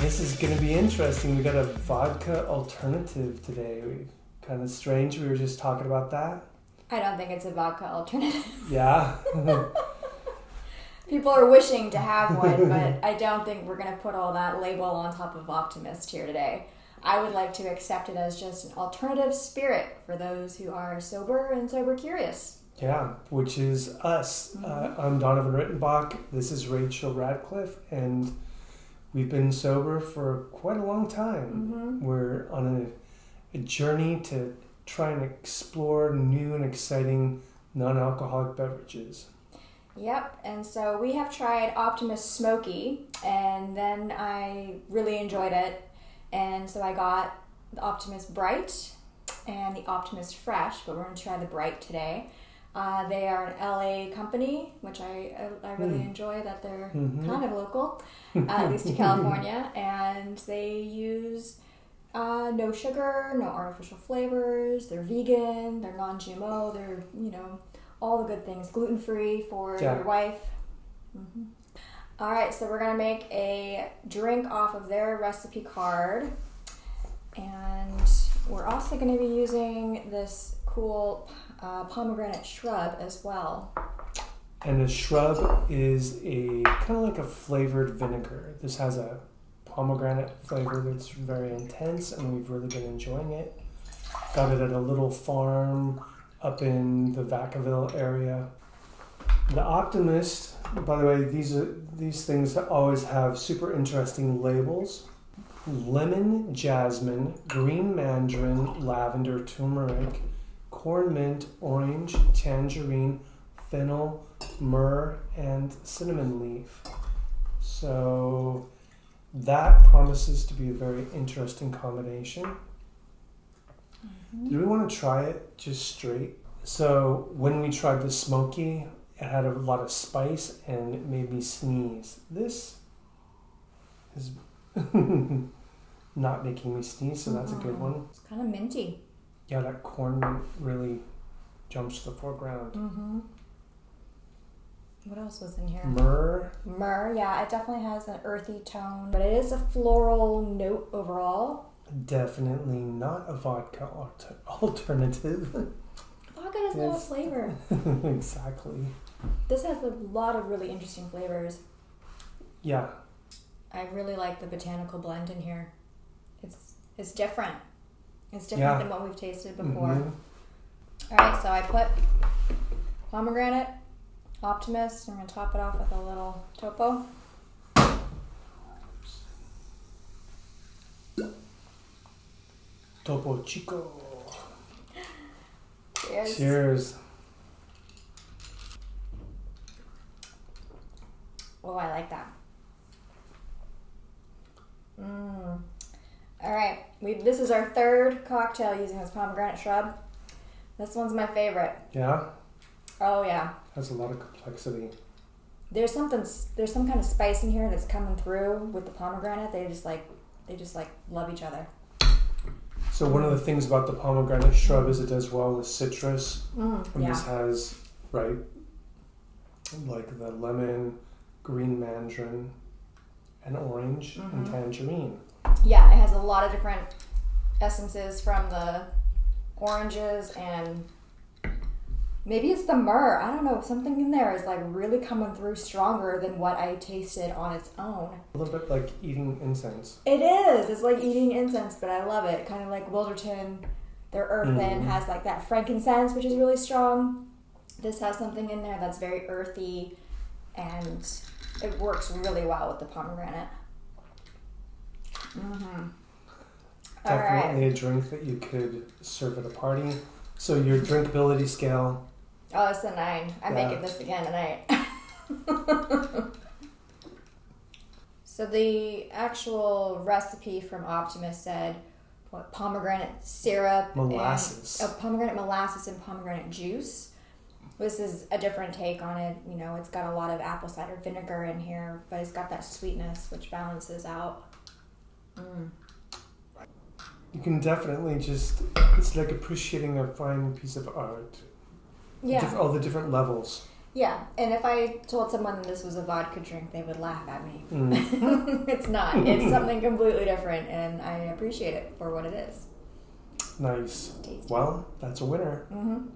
This is going to be interesting. We got a vodka alternative today. Kind of strange. We were just talking about that. I don't think it's a vodka alternative. Yeah. People are wishing to have one, but I don't think we're going to put all that label on top of Optimist here today. I would like to accept it as just an alternative spirit for those who are sober and sober curious. Yeah, which is us. I'm Donovan Rittenbach. This is Rachel Radcliffe, and we've been sober for quite a long time. We're on a journey to try and explore new and exciting non-alcoholic beverages. Yep, and so we have tried Optimist Smoky, and then I really enjoyed it. And so I got the Optimist Bright and the Optimist Fresh, but we're going to try the Bright today. They are an LA company, which I really enjoy that they're kind of local, at least to California, and they use no sugar, no artificial flavors, they're vegan, they're non-GMO, they're, all the good things, gluten-free for your wife. All right, so we're going to make a drink off of their recipe card, and we're also going to be using this cool pomegranate shrub as well. And a shrub is a kind of like a flavored vinegar. This has a pomegranate flavor that's very intense, and we've really been enjoying it. Got it at a little farm up in the Vacaville area. The Optimist, by the way, these things always have super interesting labels. Lemon, jasmine, green mandarin, lavender, turmeric, corn mint, orange, tangerine, fennel, myrrh, and cinnamon leaf. So that promises to be a very interesting combination. Do we want to try it just straight? So when we tried the smoky, it had a lot of spice and it made me sneeze. This is not making me sneeze, so that's a good one. It's kind of minty. Yeah, that corn mint really jumps to the foreground. What else was in here? Myrrh, yeah, it definitely has an earthy tone, but it is a floral note overall. Definitely not a vodka alternative. Vodka doesn't have a flavor. Exactly. This has a lot of really interesting flavors. Yeah. I really like the botanical blend in here. It's different. It's different than what we've tasted before. All right, so I put pomegranate, Optimist. I'm going to top it off with a little Topo. Topo Chico. Cheers. Cheers. Oh, I like that. All right, this is our third cocktail using this pomegranate shrub. This one's my favorite. Yeah? Oh yeah. Has a lot of complexity. There's some kind of spice in here that's coming through with the pomegranate. They just love each other. So one of the things about the pomegranate shrub is it does well with citrus. And this has, like the lemon, green mandarin, and orange, and tangerine. Yeah, it has a lot of different essences from the oranges, and maybe it's the myrrh. I don't know. Something in there is like really coming through stronger than what I tasted on its own. A little bit like eating incense. It is. It's like eating incense, but I love it. Kind of like Wilderton. Their earthen has like that frankincense, which is really strong. This has something in there that's very earthy, and it works really well with the pomegranate. Definitely a drink that you could serve at a party. So your drinkability scale. Oh, it's a 9. I'm making this again tonight. So the actual recipe from Optimist said pomegranate syrup, molasses, pomegranate molasses, and pomegranate juice. This is a different take on it. It's got a lot of apple cider vinegar in here, but it's got that sweetness which balances out. You can definitely it's like appreciating a fine piece of art. Yeah. All the different levels. Yeah, and if I told someone this was a vodka drink, they would laugh at me. Mm. It's not. It's something completely different, and I appreciate it for what it is. Nice. Tasty. Well, that's a winner. Mm-hmm.